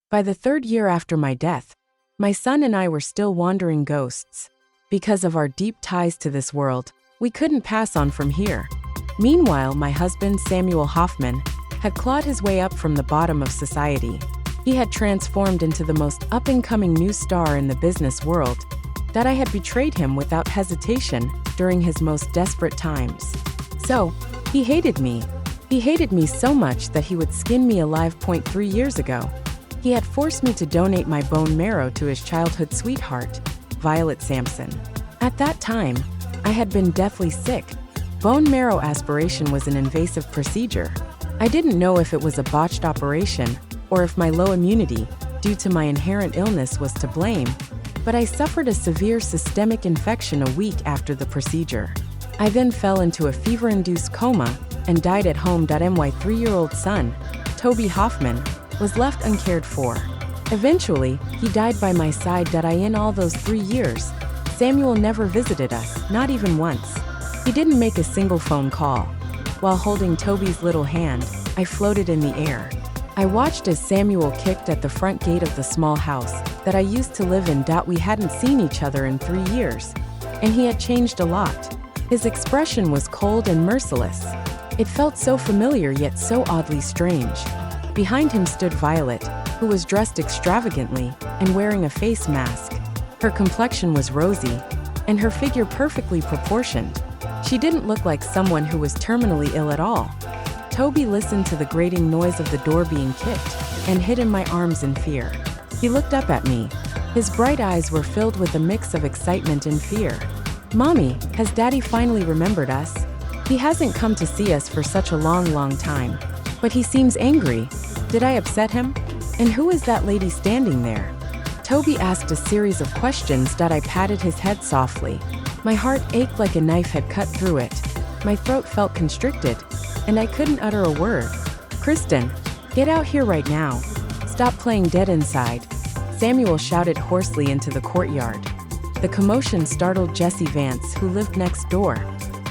By the 3rd year after my death, my son and I were still wandering ghosts. Because of our deep ties to this world, we couldn't pass on from here. Meanwhile, my husband, Samuel Hoffman, had clawed his way up from the bottom of society. He had transformed into the most up-and-coming new star in the business world. That I had betrayed him without hesitation during his most desperate times. So, he hated me. He hated me so much that he would skin me alive. 3 years ago, he had forced me to donate my bone marrow to his childhood sweetheart, Violet Sampson. At that time, I had been deathly sick. Bone marrow aspiration was an invasive procedure. I didn't know if it was a botched operation or if my low immunity, due to my inherent illness, was to blame, but I suffered a severe systemic infection a week after the procedure. I then fell into a fever-induced coma and died at home. My 3-year-old son, Toby Hoffman, was left uncared for. Eventually, he died by my side. In all those 3 years, Samuel never visited us, not even once. He didn't make a single phone call. While holding Toby's little hand, I floated in the air. I watched as Samuel kicked at the front gate of the small house that I used to live in. We hadn't seen each other in 3 years, and he had changed a lot. His expression was cold and merciless. It felt so familiar yet so oddly strange. Behind him stood Violet, who was dressed extravagantly and wearing a face mask. Her complexion was rosy, and her figure perfectly proportioned. She didn't look like someone who was terminally ill at all. Toby listened to the grating noise of the door being kicked and hid in my arms in fear. He looked up at me. His bright eyes were filled with a mix of excitement and fear. "Mommy, has Daddy finally remembered us? He hasn't come to see us for such a long time. But he seems angry. Did I upset him? And who is that lady standing there?" Toby asked a series of questions. I patted his head softly. My heart ached like a knife had cut through it. My throat felt constricted, and I couldn't utter a word. "Kristen, get out here right now. Stop playing dead inside," Samuel shouted hoarsely into the courtyard. The commotion startled Jessie Vance, who lived next door.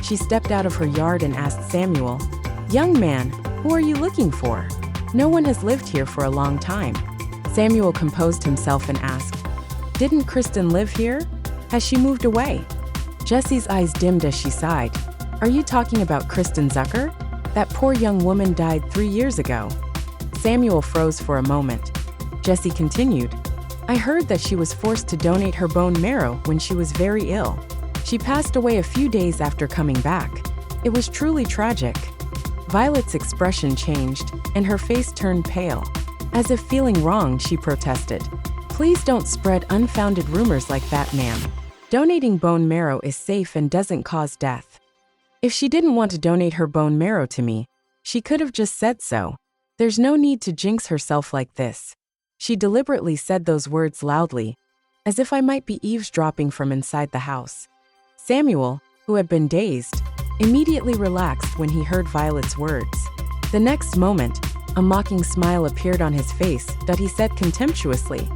She stepped out of her yard and asked Samuel, "Young man, who are you looking for? No one has lived here for a long time." Samuel composed himself and asked, "Didn't Kristen live here? Has she moved away?" Jessie's eyes dimmed as she sighed. "Are you talking about Kristen Zucker? That poor young woman died 3 years ago." Samuel froze for a moment. Jessie continued, "I heard that she was forced to donate her bone marrow when she was very ill. She passed away a few days after coming back. It was truly tragic." Violet's expression changed, and her face turned pale. As if feeling wrong, she protested, "Please don't spread unfounded rumors like that, ma'am. Donating bone marrow is safe and doesn't cause death. If she didn't want to donate her bone marrow to me, she could have just said so. There's no need to jinx herself like this." She deliberately said those words loudly, as if I might be eavesdropping from inside the house. Samuel, who had been dazed, immediately relaxed when he heard Violet's words. The next moment, a mocking smile appeared on his face. He said contemptuously,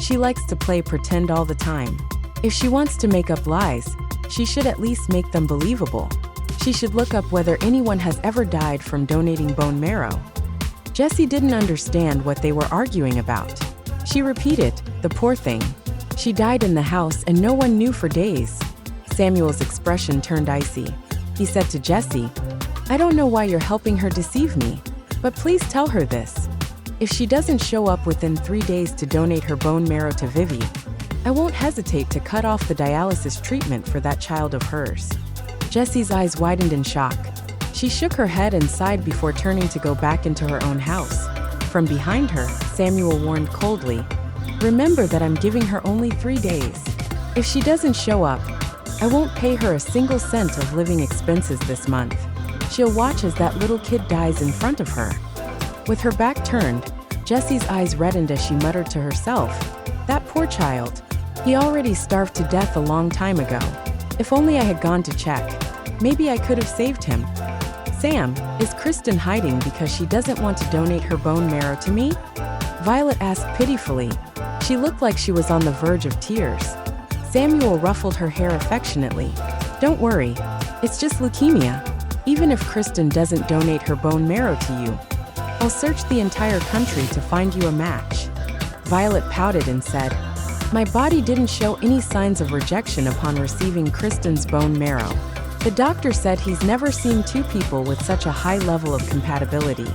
"She likes to play pretend all the time. If she wants to make up lies, she should at least make them believable. She should look up whether anyone has ever died from donating bone marrow." Jessie didn't understand what they were arguing about. She repeated, "The poor thing. She died in the house and no one knew for days." Samuel's expression turned icy. He said to Jessie, "I don't know why you're helping her deceive me, but please tell her this. If she doesn't show up within 3 days to donate her bone marrow to Vivi, I won't hesitate to cut off the dialysis treatment for that child of hers." Jessie's eyes widened in shock. She shook her head and sighed before turning to go back into her own house. From behind her, Samuel warned coldly, "Remember that I'm giving her only 3 days. If she doesn't show up, I won't pay her a single cent of living expenses this month. She'll watch as that little kid dies in front of her." With her back turned, Jessie's eyes reddened as she muttered to herself, "That poor child. He already starved to death a long time ago. If only I had gone to check. Maybe I could have saved him." "Sam, is Kristen hiding because she doesn't want to donate her bone marrow to me?" Violet asked pitifully. She looked like she was on the verge of tears. Samuel ruffled her hair affectionately. "Don't worry. It's just leukemia. Even if Kristen doesn't donate her bone marrow to you, I'll search the entire country to find you a match." Violet pouted and said, "My body didn't show any signs of rejection upon receiving Kristen's bone marrow. The doctor said he's never seen two people with such a high level of compatibility."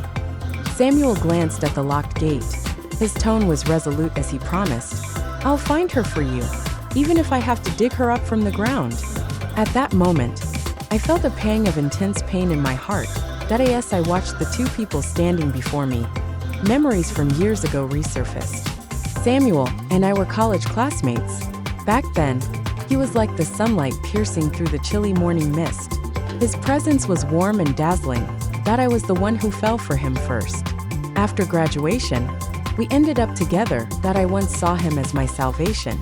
Samuel glanced at the locked gate. His tone was resolute as he promised, "I'll find her for you, even if I have to dig her up from the ground." At that moment, I felt a pang of intense pain in my heart. That as I watched the two people standing before me, memories from years ago resurfaced. Samuel and I were college classmates. Back then, he was like the sunlight piercing through the chilly morning mist. His presence was warm and dazzling, that I was the one who fell for him first. After graduation, we ended up together, that I once saw him as my salvation,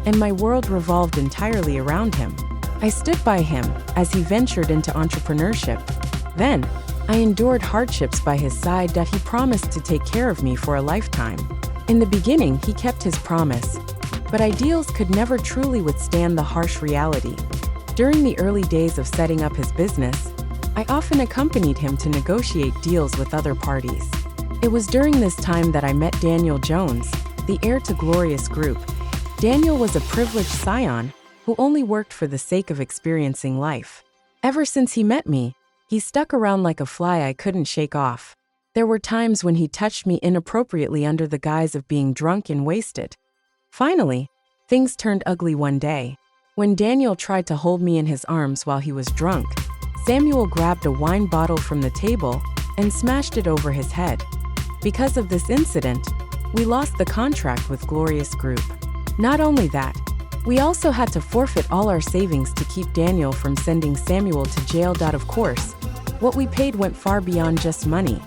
and my world revolved entirely around him. I stood by him as he ventured into entrepreneurship. Then, I endured hardships by his side that he promised to take care of me for a lifetime. In the beginning, he kept his promise, but ideals could never truly withstand the harsh reality. During the early days of setting up his business, I often accompanied him to negotiate deals with other parties. It was during this time that I met Daniel Jones, the heir to Glorious Group. Daniel was a privileged scion who only worked for the sake of experiencing life. Ever since he met me, he stuck around like a fly I couldn't shake off. There were times when he touched me inappropriately under the guise of being drunk and wasted. Finally, things turned ugly one day. When Daniel tried to hold me in his arms while he was drunk, Samuel grabbed a wine bottle from the table and smashed it over his head. Because of this incident, we lost the contract with Glorious Group. Not only that, we also had to forfeit all our savings to keep Daniel from sending Samuel to jail. Of course, what we paid went far beyond just money.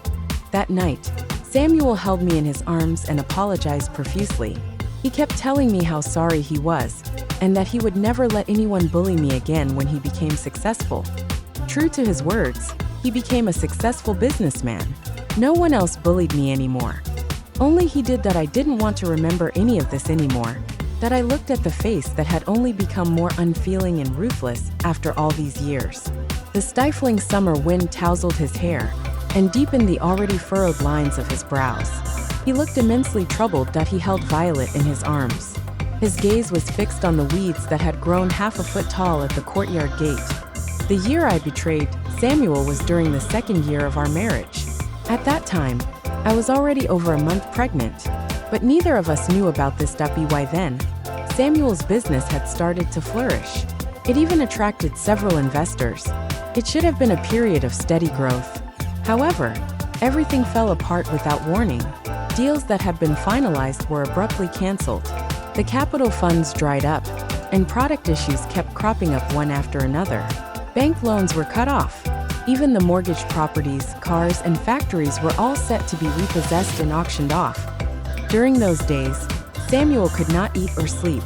That night, Samuel held me in his arms and apologized profusely. He kept telling me how sorry he was, and that he would never let anyone bully me again when he became successful. True to his words, he became a successful businessman. No one else bullied me anymore. Only he did. That I didn't want to remember any of this anymore. That I looked at the face that had only become more unfeeling and ruthless after all these years. The stifling summer wind tousled his hair and deepened the already furrowed lines of his brows. He looked immensely troubled. That he held Violet in his arms. His gaze was fixed on the weeds that had grown half a foot tall at the courtyard gate. The year I betrayed Samuel was during the second year of our marriage. At that time, I was already over a month pregnant, but neither of us knew about this. By then, Samuel's business had started to flourish. It even attracted several investors. It should have been a period of steady growth. However, everything fell apart without warning. Deals that had been finalized were abruptly canceled. The capital funds dried up, and product issues kept cropping up one after another. Bank loans were cut off. Even the mortgaged properties, cars, and factories were all set to be repossessed and auctioned off. During those days, Samuel could not eat or sleep.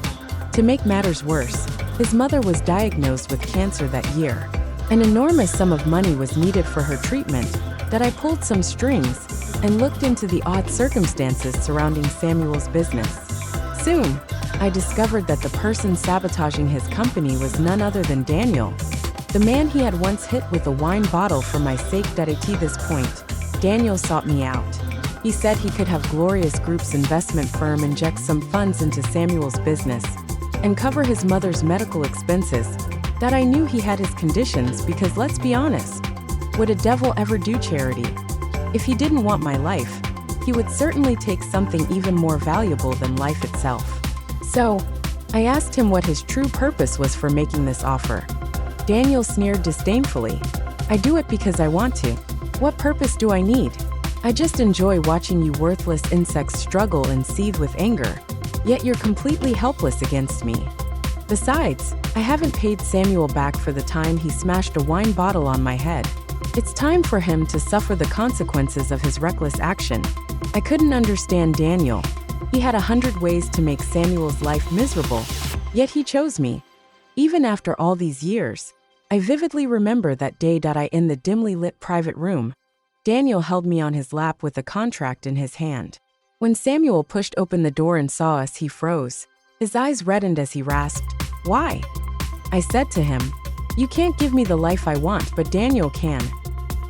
To make matters worse, his mother was diagnosed with cancer that year. An enormous sum of money was needed for her treatment. That I pulled some strings and looked into the odd circumstances surrounding Samuel's business. Soon, I discovered that the person sabotaging his company was none other than Daniel, the man he had once hit with a wine bottle for my sake. At this point, Daniel sought me out. He said he could have Glorious Group's investment firm inject some funds into Samuel's business and cover his mother's medical expenses. That I knew he had his conditions because, let's be honest, would a devil ever do charity? If he didn't want my life, he would certainly take something even more valuable than life itself. So, I asked him what his true purpose was for making this offer. Daniel sneered disdainfully. "I do it because I want to. What purpose do I need? I just enjoy watching you worthless insects struggle and seethe with anger. Yet you're completely helpless against me. Besides, I haven't paid Samuel back for the time he smashed a wine bottle on my head. It's time for him to suffer the consequences of his reckless action." I couldn't understand Daniel. He had 100 ways to make Samuel's life miserable, yet he chose me. Even after all these years, I vividly remember that day. In the dimly lit private room, Daniel held me on his lap with a contract in his hand. When Samuel pushed open the door and saw us, he froze. His eyes reddened as he rasped, "Why?" I said to him, "You can't give me the life I want, but Daniel can."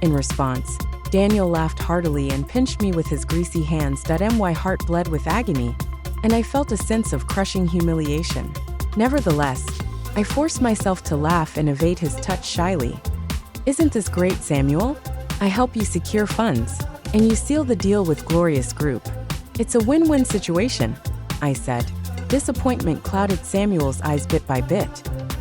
In response, Daniel laughed heartily and pinched me with his greasy hands. My heart bled with agony, and I felt a sense of crushing humiliation. Nevertheless, I forced myself to laugh and evade his touch shyly. "Isn't this great, Samuel? I help you secure funds, and you seal the deal with Glorious Group. It's a win-win situation," I said. Disappointment clouded Samuel's eyes bit by bit.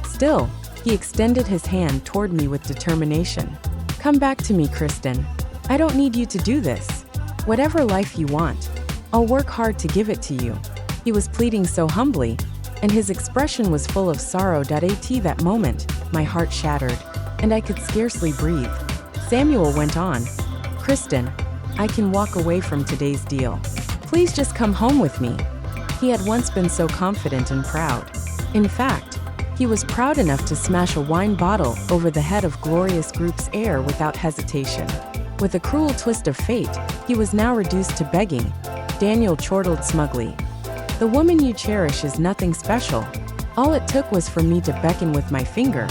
Still, he extended his hand toward me with determination. "Come back to me, Kristen. I don't need you to do this. Whatever life you want, I'll work hard to give it to you." He was pleading so humbly, and his expression was full of sorrow. At that moment, my heart shattered, and I could scarcely breathe. Samuel went on, "Kristen, I can walk away from today's deal. Please just come home with me." He had once been so confident and proud. In fact, he was proud enough to smash a wine bottle over the head of Glorious Group's heir without hesitation. With a cruel twist of fate, he was now reduced to begging. Daniel chortled smugly. "The woman you cherish is nothing special. All it took was for me to beckon with my finger,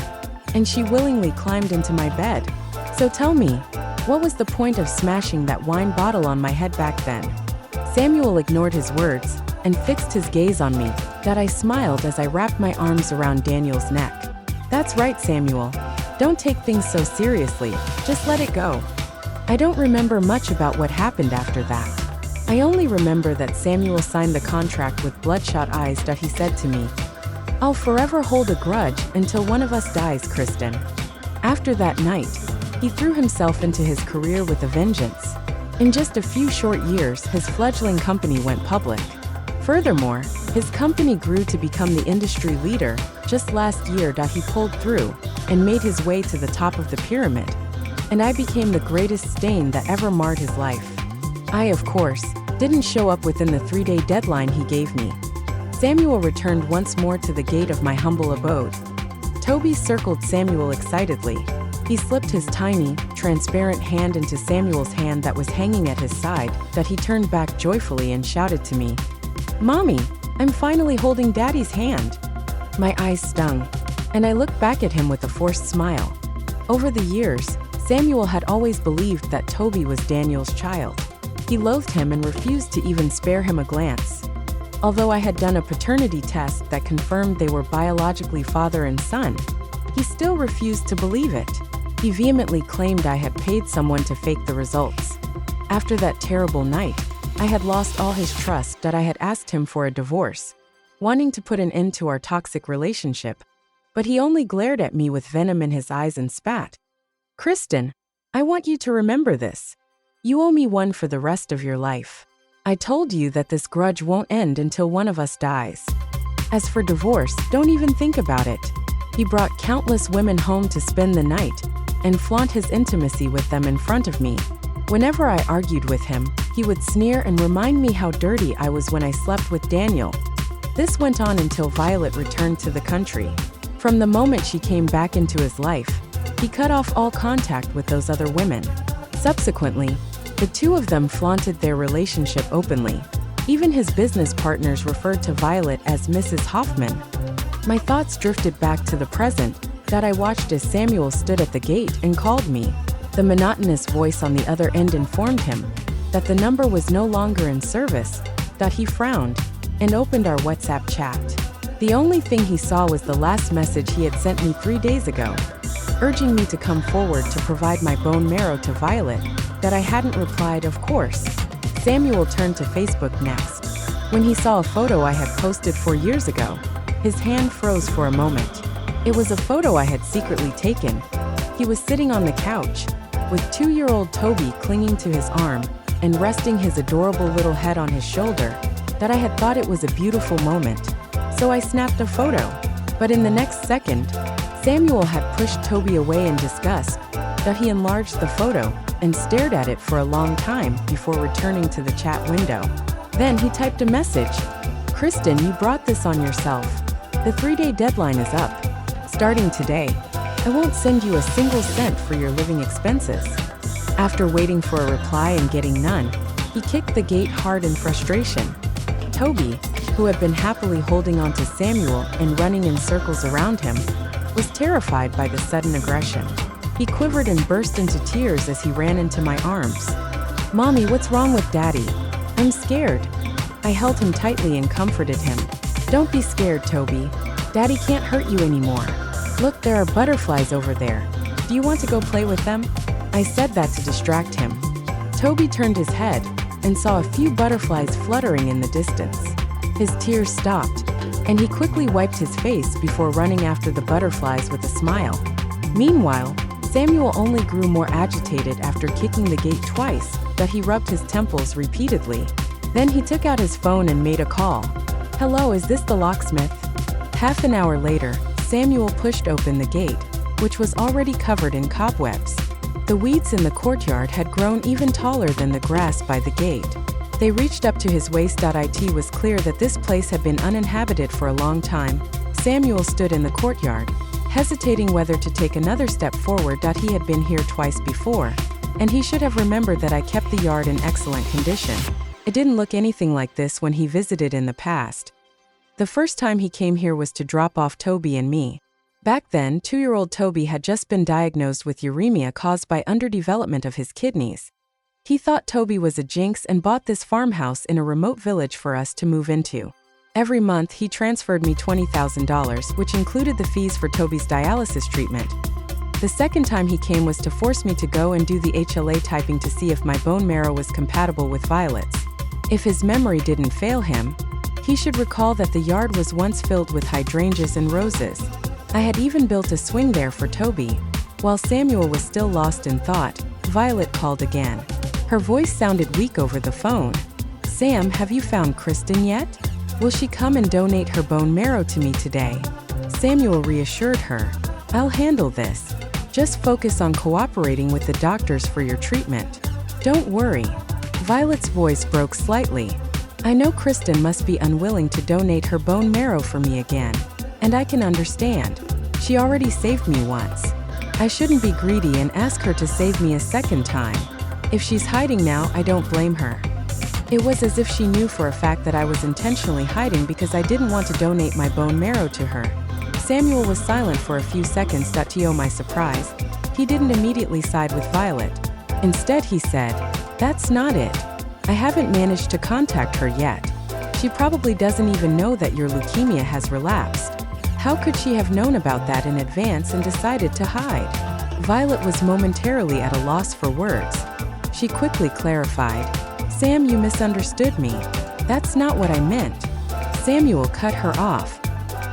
and she willingly climbed into my bed. So tell me, what was the point of smashing that wine bottle on my head back then?" Samuel ignored his words and fixed his gaze on me. I smiled as I wrapped my arms around Daniel's neck. "That's right, Samuel. Don't take things so seriously, just let it go." I don't remember much about what happened after that. I only remember that Samuel signed the contract with bloodshot eyes. He said to me, "I'll forever hold a grudge until one of us dies, Kristen." After that night, he threw himself into his career with a vengeance. In just a few short years, his fledgling company went public. Furthermore, his company grew to become the industry leader. Just last year, he pulled through and made his way to the top of the pyramid, and I became the greatest stain that ever marred his life. I, of course, didn't show up within the 3-day deadline he gave me. Samuel returned once more to the gate of my humble abode. Toby circled Samuel excitedly. He slipped his tiny, transparent hand into Samuel's hand that was hanging at his side. He turned back joyfully and shouted to me, "Mommy, I'm finally holding Daddy's hand." My eyes stung, and I looked back at him with a forced smile. Over the years, Samuel had always believed that Toby was Daniel's child. He loathed him and refused to even spare him a glance. Although I had done a paternity test that confirmed they were biologically father and son, he still refused to believe it. He vehemently claimed I had paid someone to fake the results. After that terrible night, I had lost all his trust. I had asked him for a divorce, wanting to put an end to our toxic relationship, but he only glared at me with venom in his eyes and spat. "Kristen, I want you to remember this. You owe me one for the rest of your life. I told you that this grudge won't end until one of us dies. As for divorce, don't even think about it." He brought countless women home to spend the night and flaunt his intimacy with them in front of me. Whenever I argued with him, he would sneer and remind me how dirty I was when I slept with Daniel. This went on until Violet returned to the country. From the moment she came back into his life, he cut off all contact with those other women. Subsequently, the two of them flaunted their relationship openly. Even his business partners referred to Violet as Mrs. Hoffman. My thoughts drifted back to the present. I watched as Samuel stood at the gate and called me. The monotonous voice on the other end informed him that the number was no longer in service. He frowned and opened our WhatsApp chat. The only thing he saw was the last message he had sent me 3 days ago, urging me to come forward to provide my bone marrow to Violet. I hadn't replied, of course. Samuel turned to Facebook next. When he saw a photo I had posted 4 years ago, his hand froze for a moment. It was a photo I had secretly taken. He was sitting on the couch, with 2-year-old Toby clinging to his arm and resting his adorable little head on his shoulder. I had thought it was a beautiful moment, so I snapped a photo. But in the next second, Samuel had pushed Toby away in disgust. He enlarged the photo and stared at it for a long time before returning to the chat window. Then he typed a message. "Kristen, you brought this on yourself. The 3-day deadline is up. Starting today, I won't send you a single cent for your living expenses." After waiting for a reply and getting none, he kicked the gate hard in frustration. Toby, who had been happily holding on to Samuel and running in circles around him, was terrified by the sudden aggression. He quivered and burst into tears as he ran into my arms. "Mommy, what's wrong with Daddy? I'm scared." I held him tightly and comforted him. "Don't be scared, Toby. Daddy can't hurt you anymore. Look, there are butterflies over there. Do you want to go play with them?" I said that to distract him. Toby turned his head and saw a few butterflies fluttering in the distance. His tears stopped, and he quickly wiped his face before running after the butterflies with a smile. Meanwhile, Samuel only grew more agitated after kicking the gate twice, but he rubbed his temples repeatedly. Then he took out his phone and made a call. "Hello, is this the locksmith?" Half an hour later, Samuel pushed open the gate, which was already covered in cobwebs. The weeds in the courtyard had grown even taller than the grass by the gate. They reached up to his waist. It was clear that this place had been uninhabited for a long time. Samuel stood in the courtyard, hesitating whether to take another step forward. He had been here twice before, and he should have remembered that I kept the yard in excellent condition. It didn't look anything like this when he visited in the past. The first time he came here was to drop off Toby and me. Back then, 2-year-old Toby had just been diagnosed with uremia caused by underdevelopment of his kidneys. He thought Toby was a jinx and bought this farmhouse in a remote village for us to move into. Every month, he transferred me $20,000, which included the fees for Toby's dialysis treatment. The second time he came was to force me to go and do the HLA typing to see if my bone marrow was compatible with Violet's. If his memory didn't fail him, he should recall that the yard was once filled with hydrangeas and roses. I had even built a swing there for Toby. While Samuel was still lost in thought, Violet called again. Her voice sounded weak over the phone. "Sam, have you found Kristen yet? Will she come and donate her bone marrow to me today?" Samuel reassured her. "I'll handle this. Just focus on cooperating with the doctors for your treatment. Don't worry." Violet's voice broke slightly. "I know Kristen must be unwilling to donate her bone marrow for me again, and I can understand. She already saved me once. I shouldn't be greedy and ask her to save me a second time. If she's hiding now, I don't blame her." It was as if she knew for a fact that I was intentionally hiding because I didn't want to donate my bone marrow to her. Samuel was silent for a few seconds. To my surprise, he didn't immediately side with Violet. Instead, he said, "That's not it. I haven't managed to contact her yet. She probably doesn't even know that your leukemia has relapsed. How could she have known about that in advance and decided to hide?" Violet was momentarily at a loss for words. She quickly clarified, "Sam, you misunderstood me. That's not what I meant." Samuel cut her off.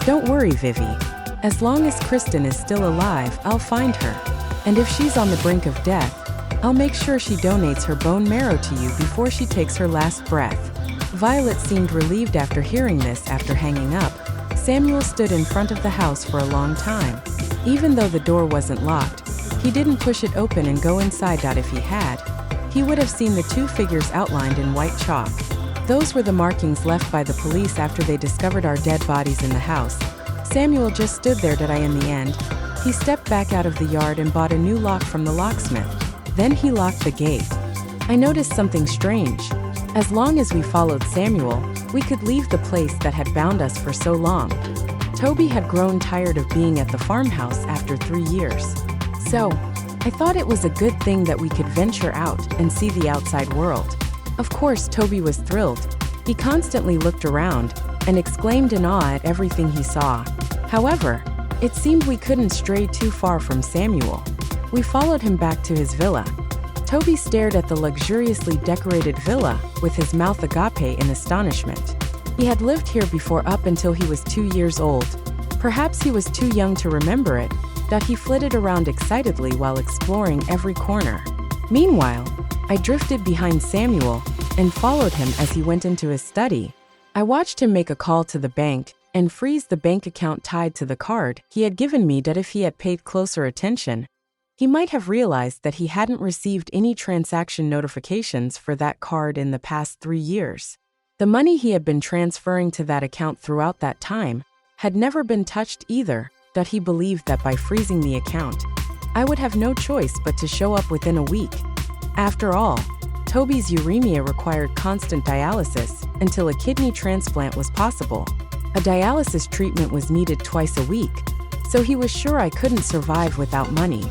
"Don't worry, Vivi. As long as Kristen is still alive, I'll find her. And if she's on the brink of death, I'll make sure she donates her bone marrow to you before she takes her last breath." Violet seemed relieved after hearing this. After hanging up, Samuel stood in front of the house for a long time. Even though the door wasn't locked, he didn't push it open and go inside. If he had, he would have seen the two figures outlined in white chalk. Those were the markings left by the police after they discovered our dead bodies in the house. Samuel just stood there. In the end, he stepped back out of the yard and bought a new lock from the locksmith. Then he locked the gate. I noticed something strange. As long as we followed Samuel, we could leave the place that had bound us for so long. Toby had grown tired of being at the farmhouse after 3 years. So, I thought it was a good thing that we could venture out and see the outside world. Of course, Toby was thrilled. He constantly looked around and exclaimed in awe at everything he saw. However, it seemed we couldn't stray too far from Samuel. We followed him back to his villa. Toby stared at the luxuriously decorated villa with his mouth agape in astonishment. He had lived here before up until he was 2 years old. Perhaps he was too young to remember it, but he flitted around excitedly while exploring every corner. Meanwhile, I drifted behind Samuel and followed him as he went into his study. I watched him make a call to the bank and freeze the bank account tied to the card he had given me. If he had paid closer attention, he might have realized that he hadn't received any transaction notifications for that card in the past 3 years. The money he had been transferring to that account throughout that time had never been touched either. He believed that by freezing the account, I would have no choice but to show up within a week. After all, Toby's uremia required constant dialysis until a kidney transplant was possible. A dialysis treatment was needed twice a week, so he was sure I couldn't survive without money.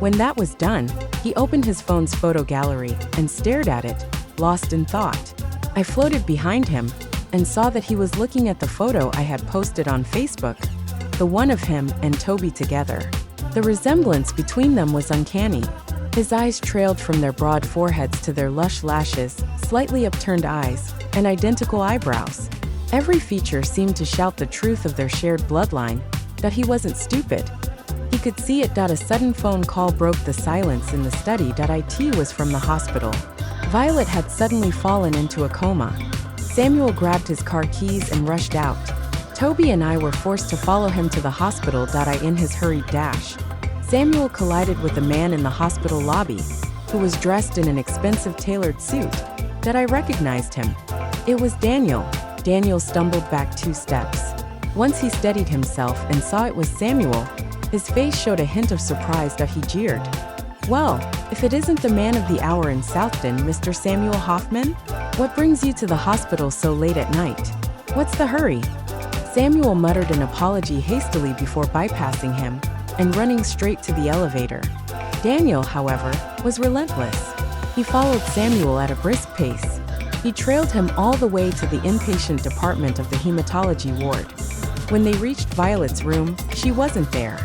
When that was done, he opened his phone's photo gallery and stared at it, lost in thought. I floated behind him and saw that he was looking at the photo I had posted on Facebook, the one of him and Toby together. The resemblance between them was uncanny. His eyes trailed from their broad foreheads to their lush lashes, slightly upturned eyes, and identical eyebrows. Every feature seemed to shout the truth of their shared bloodline, that he wasn't stupid. He could see it. A sudden phone call broke the silence in the study. It was from the hospital. Violet had suddenly fallen into a coma. Samuel grabbed his car keys and rushed out. Toby and I were forced to follow him to the hospital. In his hurried dash, Samuel collided with a man in the hospital lobby, who was dressed in an expensive tailored suit. I recognized him. It was Daniel. Daniel stumbled back 2 steps. Once he steadied himself and saw it was Samuel, his face showed a hint of surprise. He jeered. "Well, if it isn't the man of the hour in Southton, Mr. Samuel Hoffman? What brings you to the hospital so late at night? What's the hurry?" Samuel muttered an apology hastily before bypassing him and running straight to the elevator. Daniel, however, was relentless. He followed Samuel at a brisk pace. He trailed him all the way to the inpatient department of the hematology ward. When they reached Violet's room, she wasn't there.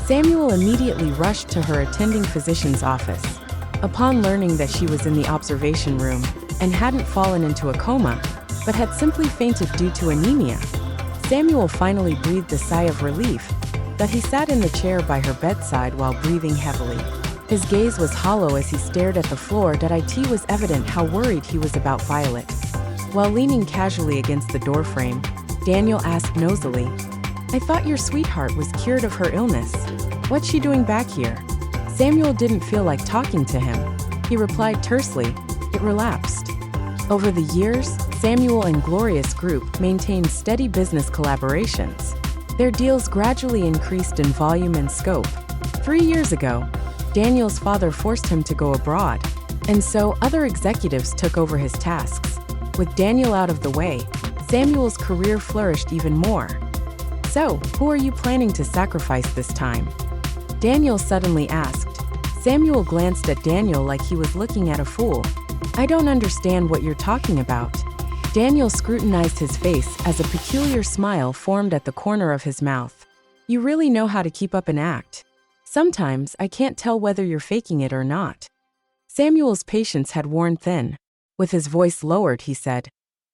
Samuel immediately rushed to her attending physician's office. Upon learning that she was in the observation room and hadn't fallen into a coma, but had simply fainted due to anemia, Samuel finally breathed a sigh of relief. He sat in the chair by her bedside while breathing heavily. His gaze was hollow as he stared at the floor. It was evident how worried he was about Violet. While leaning casually against the doorframe, Daniel asked nosily, "I thought your sweetheart was cured of her illness. What's she doing back here?" Samuel didn't feel like talking to him. He replied tersely, "It relapsed." Over the years, Samuel and Gloria's group maintained steady business collaborations. Their deals gradually increased in volume and scope. 3 years ago, Daniel's father forced him to go abroad, and so other executives took over his tasks. With Daniel out of the way, Samuel's career flourished even more. "So, who are you planning to sacrifice this time?" Daniel suddenly asked. Samuel glanced at Daniel like he was looking at a fool. "I don't understand what you're talking about." Daniel scrutinized his face as a peculiar smile formed at the corner of his mouth. "You really know how to keep up an act. Sometimes I can't tell whether you're faking it or not." Samuel's patience had worn thin. With his voice lowered, he said,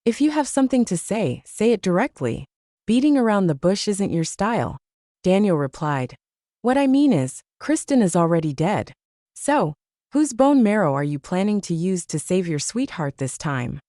"If you have something to say it directly. Beating around the bush isn't your style." Daniel replied, "What I mean is, Kristen is already dead. So, whose bone marrow are you planning to use to save your sweetheart this time?"